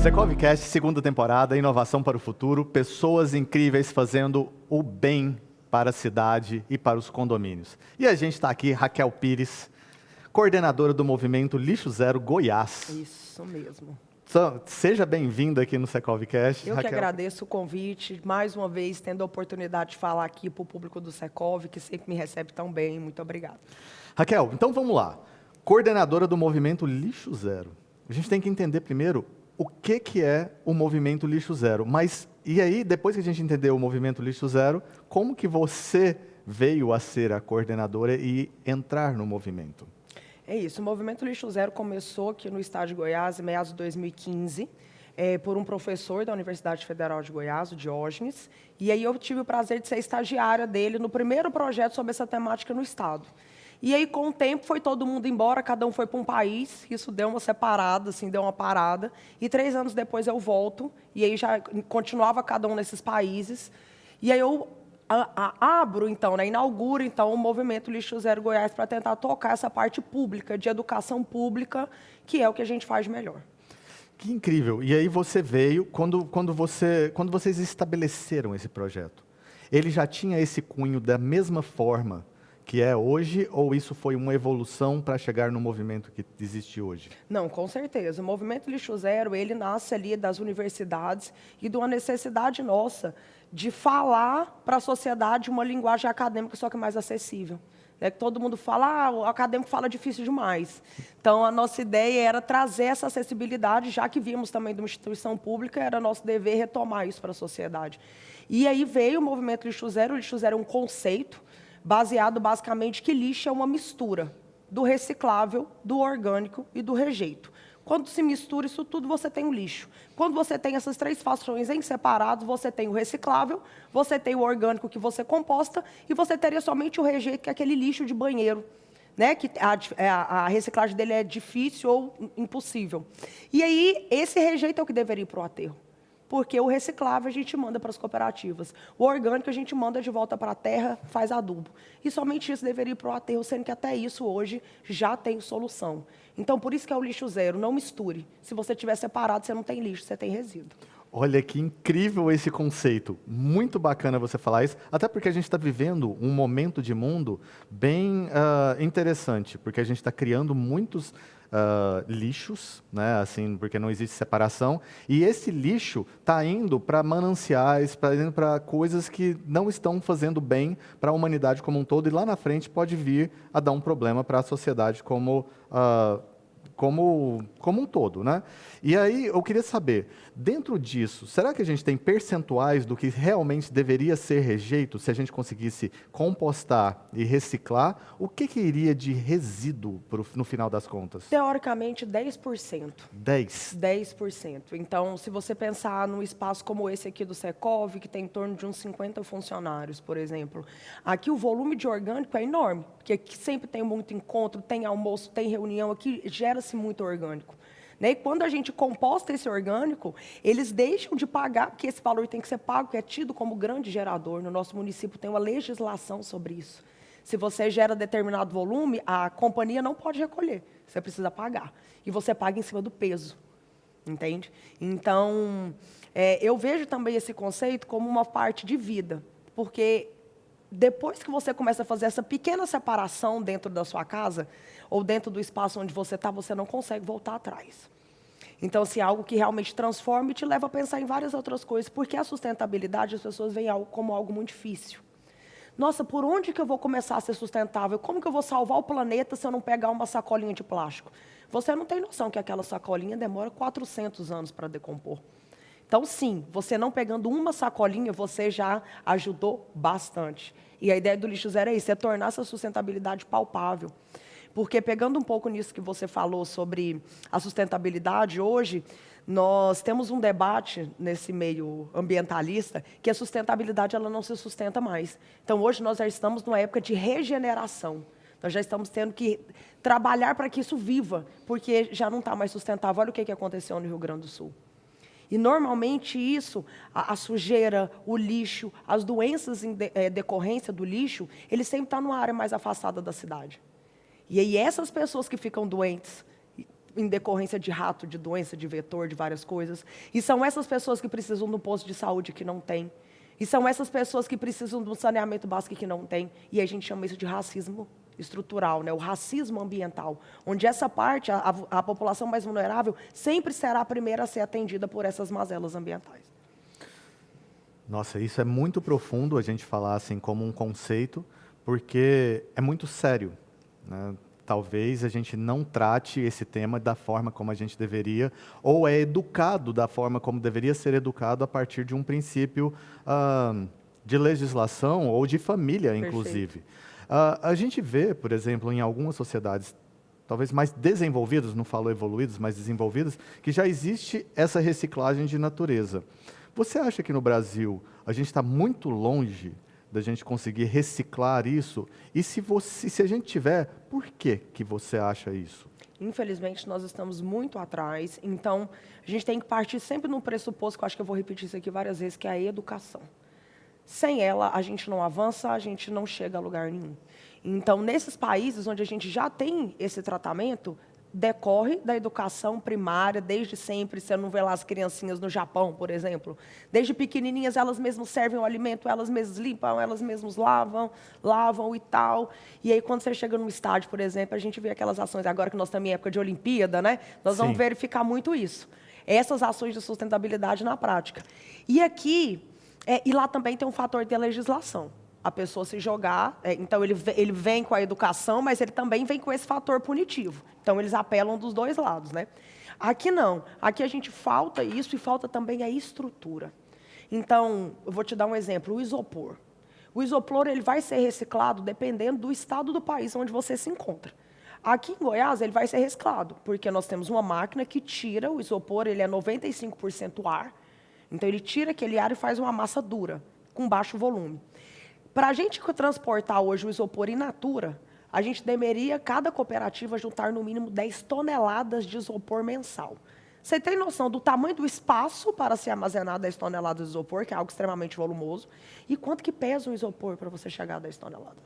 Secovcast, segunda temporada, inovação para o futuro, pessoas incríveis fazendo o bem para a cidade e para os condomínios. E a gente está aqui, Raquel Pires, coordenadora do movimento Lixo Zero Goiás. Isso mesmo. Seja bem-vinda aqui no Secovcast. Eu Raquel. que agradeço o convite, mais uma vez, tendo a oportunidade de falar aqui para o público do Secov, que sempre me recebe tão bem. Muito obrigada. Raquel, então vamos lá. Coordenadora do movimento Lixo Zero. A gente tem que entender primeiro o que é o movimento Lixo Zero. Mas, e aí, depois que a gente entendeu o movimento Lixo Zero, como que você veio a ser a coordenadora e entrar no movimento? É isso, o movimento Lixo Zero começou aqui no estado de Goiás, em meados de 2015, por um professor da Universidade Federal de Goiás, o Diógenes, e aí eu tive o prazer de ser estagiária dele no primeiro projeto sobre essa temática no estado. E aí, com o tempo, foi todo mundo embora, cada um foi para um país, isso deu uma separada, assim, deu uma parada, e 3 anos depois eu volto, e aí já continuava cada um nesses países, e aí eu abro, então, né, inauguro, então, o movimento Lixo Zero Goiás para tentar tocar essa parte pública, de educação pública, que é o que a gente faz de melhor. Que incrível! E aí você veio, quando vocês estabeleceram esse projeto, ele já tinha esse cunho da mesma forma que é hoje, ou isso foi uma evolução para chegar no movimento que existe hoje? Não, com certeza. O movimento Lixo Zero, ele nasce ali das universidades e de uma necessidade nossa de falar para a sociedade uma linguagem acadêmica, só que mais acessível. É que todo mundo fala, o acadêmico fala difícil demais. Então, a nossa ideia era trazer essa acessibilidade, já que vimos também de uma instituição pública, era nosso dever retomar isso para a sociedade. E aí veio o movimento Lixo Zero. O Lixo Zero é um conceito baseado basicamente que lixo é uma mistura do reciclável, do orgânico e do rejeito. Quando se mistura isso tudo, você tem o lixo. Quando você tem essas 3 frações em separados, você tem o reciclável, você tem o orgânico que você composta e você teria somente o rejeito, que é aquele lixo de banheiro, né? Que a reciclagem dele é difícil ou impossível. E aí, esse rejeito é o que deveria ir para o aterro. Porque o reciclável a gente manda para as cooperativas. O orgânico a gente manda de volta para a terra, faz adubo. E somente isso deveria ir para o aterro, sendo que até isso hoje já tem solução. Então, por isso que é o lixo zero, não misture. Se você tiver separado, você não tem lixo, você tem resíduo. Olha que incrível esse conceito. Muito bacana você falar isso, até porque a gente está vivendo um momento de mundo bem interessante, porque a gente está criando muitos lixos, né, assim, porque não existe separação, e esse lixo está indo para mananciais, para coisas que não estão fazendo bem para a humanidade como um todo, e lá na frente pode vir a dar um problema para a sociedade como um todo, né? E aí eu queria saber, dentro disso, será que a gente tem percentuais do que realmente deveria ser rejeito, se a gente conseguisse compostar e reciclar? O que iria de resíduo no final das contas? Teoricamente, 10%. 10%. Então, se você pensar num espaço como esse aqui do Secov, que tem em torno de uns 50 funcionários, por exemplo, aqui o volume de orgânico é enorme, porque aqui sempre tem muito encontro, tem almoço, tem reunião, aqui gera-se muito orgânico. E quando a gente composta esse orgânico, eles deixam de pagar, porque esse valor tem que ser pago, que é tido como grande gerador. No nosso município tem uma legislação sobre isso. Se você gera determinado volume, a companhia não pode recolher, você precisa pagar. E você paga em cima do peso, entende? Então, eu vejo também esse conceito como uma parte de vida, porque depois que você começa a fazer essa pequena separação dentro da sua casa, ou dentro do espaço onde você está, você não consegue voltar atrás. Então, se é algo que realmente transforma e te leva a pensar em várias outras coisas, porque a sustentabilidade, as pessoas veem como algo muito difícil. Nossa, por onde que eu vou começar a ser sustentável? Como que eu vou salvar o planeta se eu não pegar uma sacolinha de plástico? Você não tem noção que aquela sacolinha demora 400 anos para decompor. Então, sim, você não pegando uma sacolinha, você já ajudou bastante. E a ideia do Lixo Zero é isso, é tornar essa sustentabilidade palpável. Porque, pegando um pouco nisso que você falou sobre a sustentabilidade, hoje nós temos um debate nesse meio ambientalista que a sustentabilidade ela não se sustenta mais. Então, hoje nós já estamos numa época de regeneração. Nós já estamos tendo que trabalhar para que isso viva, porque já não está mais sustentável. Olha o que aconteceu no Rio Grande do Sul. E, normalmente, isso, a sujeira, o lixo, as doenças em decorrência do lixo, ele sempre está numa área mais afastada da cidade. E aí, essas pessoas que ficam doentes, em decorrência de rato, de doença, de vetor, de várias coisas. E são essas pessoas que precisam de um posto de saúde que não tem. E são essas pessoas que precisam de um saneamento básico que não tem. E a gente chama isso de racismo estrutural, né? O racismo ambiental, onde essa parte, a população mais vulnerável, sempre será a primeira a ser atendida por essas mazelas ambientais. Nossa, isso é muito profundo a gente falar assim como um conceito, porque é muito sério, né? Talvez a gente não trate esse tema da forma como a gente deveria, ou é educado da forma como deveria ser educado a partir de um princípio de legislação ou de família, inclusive. A gente vê, por exemplo, em algumas sociedades, talvez mais desenvolvidas, não falo evoluídas, mas desenvolvidas, que já existe essa reciclagem de natureza. Você acha que no Brasil a gente está muito longe da gente conseguir reciclar isso? E se a gente tiver, por que você acha isso? Infelizmente, nós estamos muito atrás. Então, a gente tem que partir sempre num pressuposto, que eu acho que eu vou repetir isso aqui várias vezes, que é a educação. Sem ela, a gente não avança, a gente não chega a lugar nenhum. Então, nesses países onde a gente já tem esse tratamento, decorre da educação primária, desde sempre. Você não vê lá as criancinhas no Japão, por exemplo. Desde pequenininhas, elas mesmas servem o alimento, elas mesmas limpam, elas mesmas lavam e tal. E aí, quando você chega num estádio, por exemplo, a gente vê aquelas ações, agora que nós estamos em época de Olimpíada, né? Nós vamos verificar muito isso. Essas ações de sustentabilidade na prática. E aqui, e lá também tem um fator de legislação. A pessoa se jogar, então ele vem com a educação, mas ele também vem com esse fator punitivo. Então, eles apelam dos dois lados, né? Aqui não. Aqui a gente falta isso e falta também a estrutura. Então, eu vou te dar um exemplo, o isopor. O isopor ele vai ser reciclado dependendo do estado do país onde você se encontra. Aqui em Goiás, ele vai ser reciclado, porque nós temos uma máquina que tira o isopor, ele é 95% ar. Então, ele tira aquele ar e faz uma massa dura, com baixo volume. Para a gente transportar hoje o isopor in natura, a gente deveria, cada cooperativa, juntar no mínimo 10 toneladas de isopor mensal. Você tem noção do tamanho do espaço para se armazenar 10 toneladas de isopor, que é algo extremamente volumoso, e quanto que pesa um isopor para você chegar a 10 toneladas?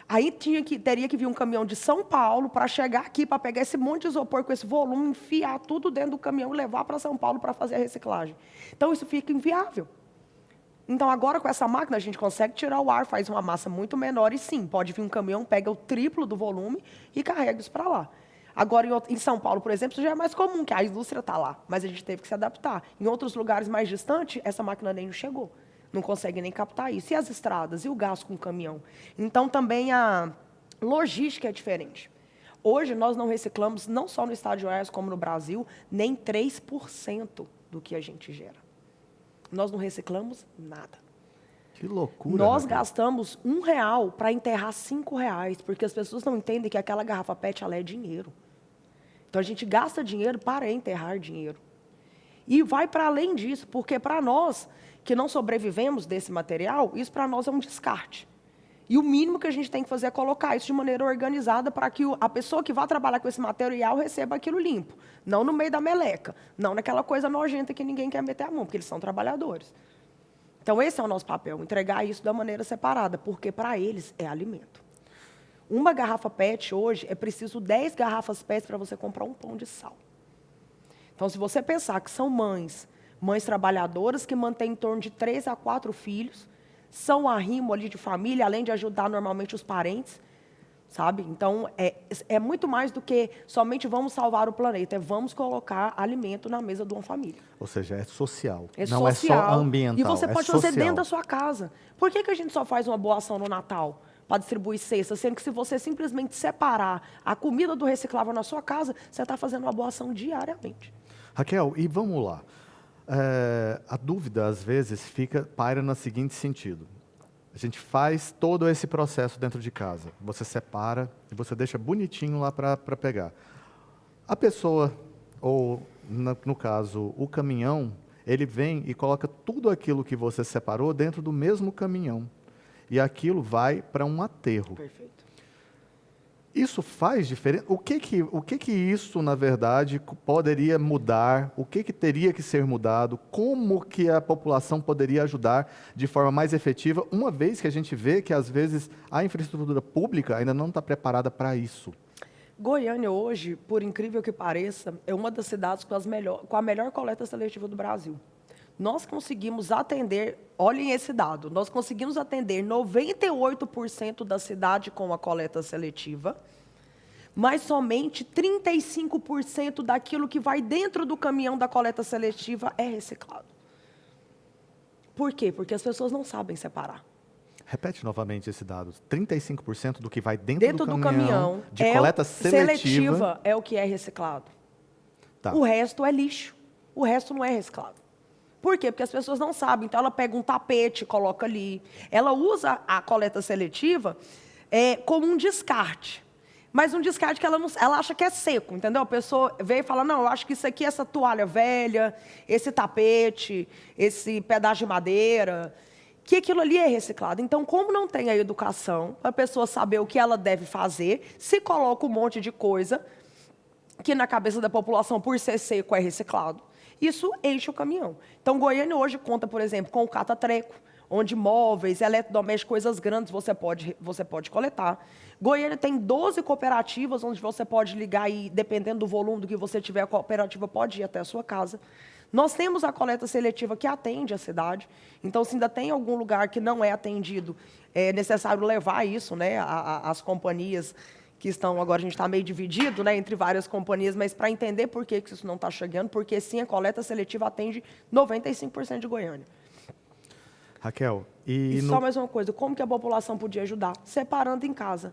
Aí teria que vir um caminhão de São Paulo para chegar aqui, para pegar esse monte de isopor com esse volume, enfiar tudo dentro do caminhão e levar para São Paulo para fazer a reciclagem. Então, isso fica inviável. Então, agora, com essa máquina, a gente consegue tirar o ar, faz uma massa muito menor e, sim, pode vir um caminhão, pega o triplo do volume e carrega isso para lá. Agora, em São Paulo, por exemplo, isso já é mais comum, que a indústria está lá, mas a gente teve que se adaptar. Em outros lugares mais distantes, essa máquina nem chegou. Não consegue nem captar isso. E as estradas? E o gasto com o caminhão? Então, também a logística é diferente. Hoje, nós não reciclamos, não só no estado de Goiás, como no Brasil, nem 3% do que a gente gera. Nós não reciclamos nada. Que loucura. Nós gastamos R$1 para enterrar R$5, porque as pessoas não entendem que aquela garrafa PET ela é dinheiro. Então, a gente gasta dinheiro para enterrar dinheiro. E vai para além disso, porque para nós, que não sobrevivemos desse material, isso para nós é um descarte. E o mínimo que a gente tem que fazer é colocar isso de maneira organizada para que a pessoa que vai trabalhar com esse material receba aquilo limpo. Não no meio da meleca, não naquela coisa nojenta que ninguém quer meter a mão, porque eles são trabalhadores. Então, esse é o nosso papel, entregar isso da maneira separada, porque para eles é alimento. Uma garrafa PET hoje é preciso 10 garrafas PET para você comprar um pão de sal. Então, se você pensar que são mães trabalhadoras que mantêm em torno de 3 a 4 filhos, são arrimo ali de família, além de ajudar normalmente os parentes, sabe? Então, é muito mais do que somente vamos salvar o planeta, vamos colocar alimento na mesa de uma família. Ou seja, é social, não social, é só ambiental. E você pode social. fazer dentro da sua casa. Por que a gente só faz uma boa ação no Natal para distribuir cestas, sendo que se você simplesmente separar a comida do reciclável na sua casa, você está fazendo uma boa ação diariamente. Raquel, e vamos lá. A dúvida, às vezes, paira no seguinte sentido. A gente faz todo esse processo dentro de casa. Você separa e você deixa bonitinho lá para pegar. A pessoa, ou no caso, o caminhão, ele vem e coloca tudo aquilo que você separou dentro do mesmo caminhão. E aquilo vai para um aterro. Perfeito. Isso faz diferença? O que isso, na verdade, poderia mudar? O que teria que ser mudado? Como que a população poderia ajudar de forma mais efetiva, uma vez que a gente vê que, às vezes, a infraestrutura pública ainda não está preparada para isso? Goiânia hoje, por incrível que pareça, é uma das cidades com a melhor coleta seletiva do Brasil. Nós conseguimos atender, olhem esse dado, nós conseguimos atender 98% da cidade com a coleta seletiva, mas somente 35% daquilo que vai dentro do caminhão da coleta seletiva é reciclado. Por quê? Porque as pessoas não sabem separar. Repete novamente esse dado. 35% do que vai dentro do caminhão de é coleta seletiva é o que é reciclado. Tá. O resto é lixo. O resto não é reciclado. Por quê? Porque as pessoas não sabem. Então, ela pega um tapete, coloca ali. Ela usa a coleta seletiva como um descarte. Mas um descarte que ela acha que é seco, entendeu? A pessoa veio e fala, não, eu acho que isso aqui, essa toalha velha, esse tapete, esse pedaço de madeira, que aquilo ali é reciclado. Então, como não tem a educação, para a pessoa saber o que ela deve fazer, se coloca um monte de coisa que na cabeça da população, por ser seco, é reciclado. Isso enche o caminhão. Então, Goiânia hoje conta, por exemplo, com o cata-treco, onde móveis, eletrodomésticos, coisas grandes você pode coletar. Goiânia tem 12 cooperativas, onde você pode ligar e, dependendo do volume do que você tiver, a cooperativa pode ir até a sua casa. Nós temos a coleta seletiva que atende a cidade. Então, se ainda tem algum lugar que não é atendido, é necessário levar isso, né, às companhias que estão, agora a gente está meio dividido, né, entre várias companhias, mas para entender por que isso não está chegando, porque sim, a coleta seletiva atende 95% de Goiânia. Raquel, só mais uma coisa, como que a população podia ajudar? Separando em casa.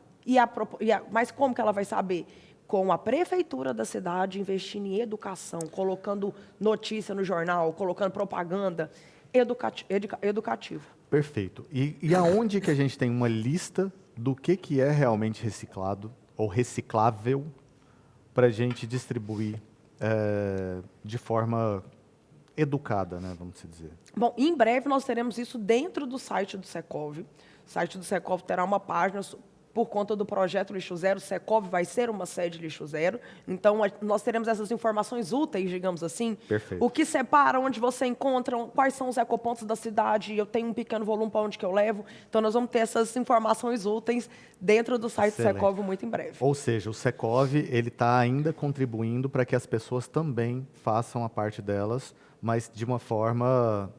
Mas como que ela vai saber? Com a prefeitura da cidade investindo em educação, colocando notícia no jornal, colocando propaganda educativa. Perfeito. E aonde que a gente tem uma lista do que é realmente reciclado ou reciclável para a gente distribuir de forma educada, né, vamos dizer? Bom, em breve nós teremos isso dentro do site do Secov. O site do Secov terá uma página por conta do projeto Lixo Zero. O Secov vai ser uma sede Lixo Zero. Então, nós teremos essas informações úteis, digamos assim. Perfeito. O que separa, onde você encontra, quais são os ecopontos da cidade. Eu tenho um pequeno volume para onde que eu levo. Então, nós vamos ter essas informações úteis dentro do site do Secov muito em breve. Ou seja, o Secov está ainda contribuindo para que as pessoas também façam a parte delas, mas de uma forma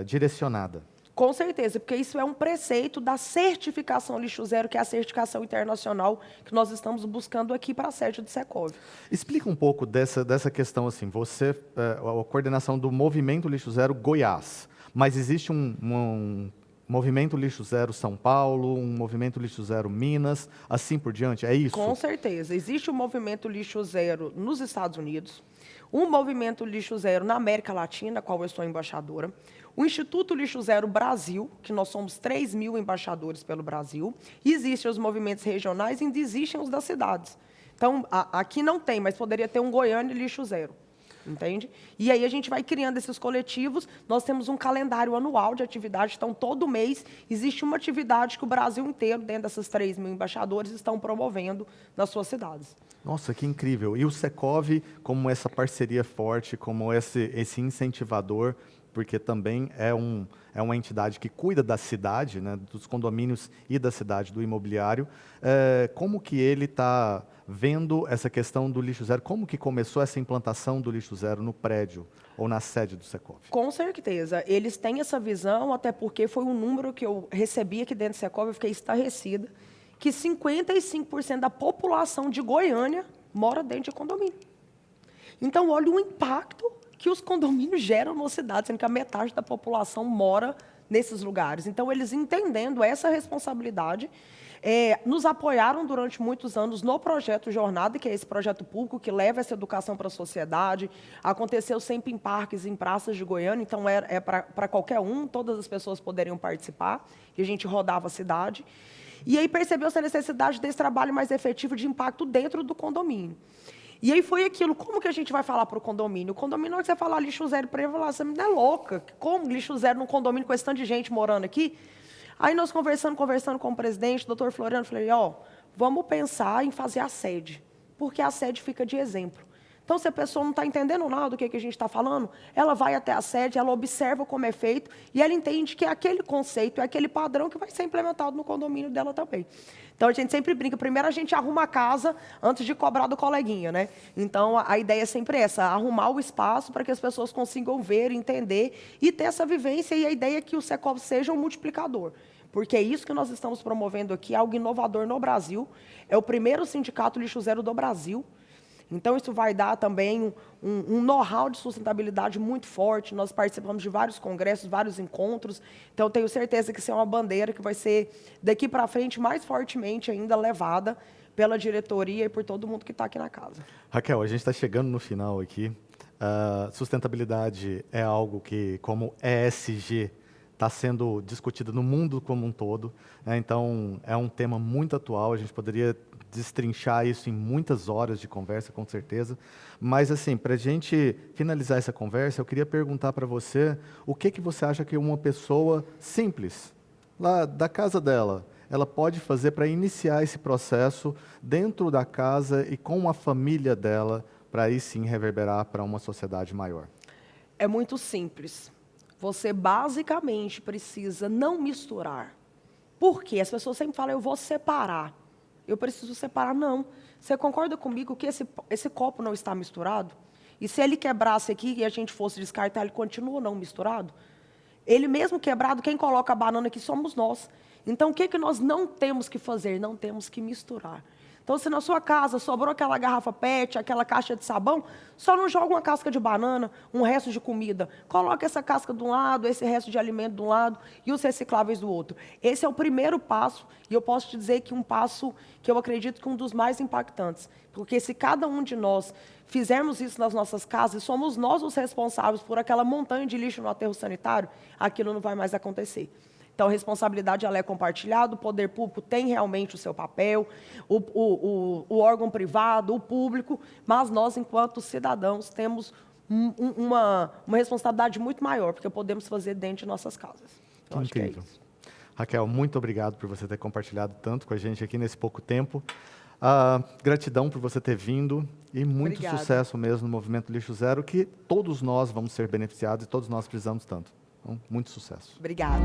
direcionada. Com certeza, porque isso é um preceito da certificação Lixo Zero, que é a certificação internacional que nós estamos buscando aqui para a sede do Secov. Explica um pouco dessa questão, assim, você, a coordenação do Movimento Lixo Zero Goiás, mas existe um Movimento Lixo Zero São Paulo, um Movimento Lixo Zero Minas, assim por diante, é isso? Com certeza. Existe o Movimento Lixo Zero nos Estados Unidos, um Movimento Lixo Zero na América Latina, qual eu sou embaixadora, o Instituto Lixo Zero Brasil, que nós somos 3.000 embaixadores pelo Brasil, e existem os movimentos regionais e ainda existem os das cidades. Então, aqui não tem, mas poderia ter um Goiânia Lixo Zero. Entende? E aí a gente vai criando esses coletivos, nós temos um calendário anual de atividade, então todo mês existe uma atividade que o Brasil inteiro, dentro dessas 3.000 embaixadores, estão promovendo nas suas cidades. Nossa, que incrível. E o Secov, como essa parceria forte, como esse incentivador, porque também é uma entidade que cuida da cidade, né, dos condomínios e da cidade, do imobiliário, como que ele está vendo essa questão do lixo zero? Como que começou essa implantação do lixo zero no prédio ou na sede do Secov? Com certeza. Eles têm essa visão, até porque foi um número que eu recebi aqui dentro do Secov, eu fiquei estarrecida, que 55% da população de Goiânia mora dentro de condomínio. Então, olha o impacto que os condomínios geram na cidade, sendo que a metade da população mora nesses lugares. Então, eles entendendo essa responsabilidade, nos apoiaram durante muitos anos no projeto Jornada, que é esse projeto público que leva essa educação para a sociedade. Aconteceu sempre em parques, em praças de Goiânia, então para qualquer um, todas as pessoas poderiam participar, e a gente rodava a cidade. E aí percebeu-se a necessidade desse trabalho mais efetivo de impacto dentro do condomínio. E aí foi aquilo, como que a gente vai falar para o condomínio? O condomínio, na hora que você falar lixo zero para ele, vai falar, você me é louca, como lixo zero num condomínio com esse tanto de gente morando aqui? Aí nós conversando com o presidente, o doutor Floriano, falei, vamos pensar em fazer a sede, porque a sede fica de exemplo. Então, se a pessoa não está entendendo nada do que a gente está falando, ela vai até a sede, ela observa como é feito e ela entende que é aquele conceito, é aquele padrão que vai ser implementado no condomínio dela também. Então, a gente sempre brinca, primeiro a gente arruma a casa antes de cobrar do coleguinha, né? Então, a ideia é sempre essa, arrumar o espaço para que as pessoas consigam ver, entender e ter essa vivência, e a ideia é que o Secov seja um multiplicador. Porque é isso que nós estamos promovendo aqui, algo inovador no Brasil. É o primeiro sindicato lixo zero do Brasil. Então, isso vai dar também um know-how de sustentabilidade muito forte. Nós participamos de vários congressos, vários encontros. Então, eu tenho certeza que isso é uma bandeira que vai ser, daqui para frente, mais fortemente ainda levada pela diretoria e por todo mundo que está aqui na casa. Raquel, a gente está chegando no final aqui. Sustentabilidade é algo que, como ESG, está sendo discutido no mundo como um todo, né? Então, é um tema muito atual, a gente poderia destrinchar isso em muitas horas de conversa, com certeza. Mas, assim, para a gente finalizar essa conversa, eu queria perguntar para você o que você acha que uma pessoa simples, lá da casa dela, ela pode fazer para iniciar esse processo dentro da casa e com a família dela, para aí sim reverberar para uma sociedade maior? É muito simples. Você basicamente precisa não misturar. Por quê? As pessoas sempre falam, eu vou separar. Eu preciso separar. Não. Você concorda comigo que esse copo não está misturado? E se ele quebrasse aqui e a gente fosse descartar, ele continua não misturado? Ele mesmo quebrado, quem coloca a banana aqui somos nós. Então, o que nós não temos que fazer? Não temos que misturar. Então, se na sua casa sobrou aquela garrafa PET, aquela caixa de sabão, só não joga uma casca de banana, um resto de comida. Coloca essa casca de um lado, esse resto de alimento de um lado e os recicláveis do outro. Esse é o primeiro passo, e eu posso te dizer que um passo que eu acredito que é um dos mais impactantes. Porque se cada um de nós fizermos isso nas nossas casas, somos nós os responsáveis por aquela montanha de lixo no aterro sanitário, aquilo não vai mais acontecer. Então, a responsabilidade ela é compartilhada, o poder público tem realmente o seu papel, o órgão privado, o público, mas nós, enquanto cidadãos, temos uma responsabilidade muito maior, porque podemos fazer dentro de nossas casas. Que incrível. Raquel, muito obrigado por você ter compartilhado tanto com a gente aqui nesse pouco tempo. Gratidão por você ter vindo e muito Obrigada. Sucesso mesmo no Movimento Lixo Zero, que todos nós vamos ser beneficiados e todos nós precisamos tanto. Então, muito sucesso. Obrigada.